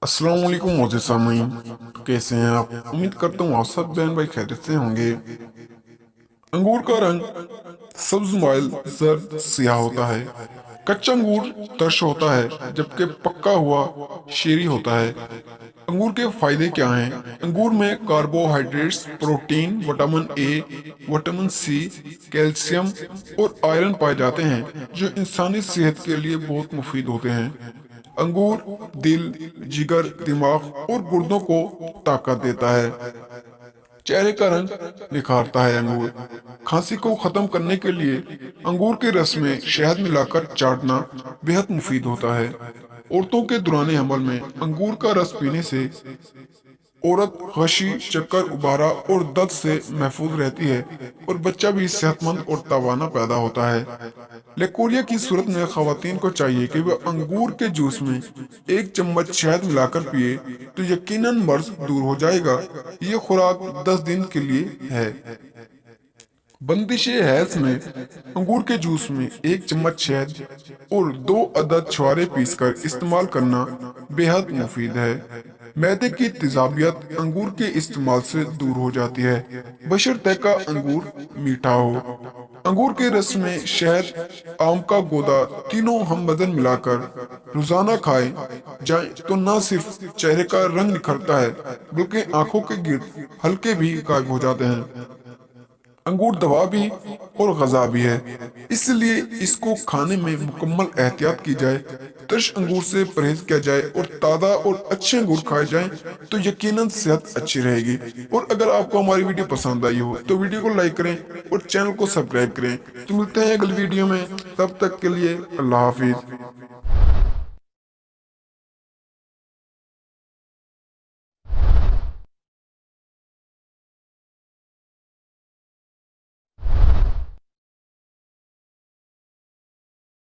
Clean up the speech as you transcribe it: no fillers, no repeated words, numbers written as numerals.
अस्सलाम वालेकुम मोअज़्ज़िज़ सामीन। कैसे हैं आप? उम्मीद करता हूँ आप सब बहन भाई खैरियत से होंगे। अंगूर का रंग सब्ज माइल जर्द सियाह होता है। कच्चा अंगूर तर्श होता है जबकि पक्का हुआ शेरी होता है। अंगूर के फायदे क्या हैं? अंगूर में carbohydrates, protein, vitamin A, vitamin C, calcium और आयरन पाए जाते हैं जो इंसानी सेहत के लिए बहुत मुफीद होते हैं। अंगूर दिल, जिगर, दिमाग और गुर्दों को ताकत देता है। चेहरे का रंग निखारता है अंगूर। खांसी को खत्म करने के लिए अंगूर के रस में शहद मिलाकर चाटना बेहद मुफीद होता है। औरतों के दौरान हमल में अंगूर का रस पीने से औरत खशी, चक्कर, उबारा और दर्द से महफूज रहती है और बच्चा भी सेहतमंद और तवाना पैदा होता है। लेकोरिया की सूरत में खवातीन को चाहिए कि वह अंगूर के जूस में 1 चम्मच शहद मिलाकर पिए तो यकीनन मर्ज दूर हो जाएगा। ये खुराक 10 दिन के लिए है। बंदिश हैज में अंगूर के जूस में 1 चम्मच शहद और 2 अदद छुआरे पीसकर इस्तेमाल करना बेहद मुफीद है। मैदे की तेजाबियत अंगूर के इस्तेमाल से दूर हो जाती है, बशर्ते का अंगूर मीठा हो। अंगूर के रस में शहद, आम का गोदा, तीनों हम मदन मिलाकर रोजाना खाएं जाए तो न सिर्फ चेहरे का रंग निखरता है बल्कि आंखों के गिर्द हल्के भी गायब हो जाते हैं। अंगूर दवा भी और गजा भी है, इसलिए इसको खाने में मुकम्मल एहतियात की जाए। तर्श अंगूर से परहेज किया जाए और ताज़ा और अच्छे अंगूर खाए जाएं तो यकीनन सेहत अच्छी रहेगी। और अगर आपको हमारी वीडियो पसंद आई हो तो वीडियो को लाइक करें और चैनल को सब्सक्राइब करें। तो मिलते हैं अगली वीडियो में, तब तक के लिए अल्लाह हाफिज।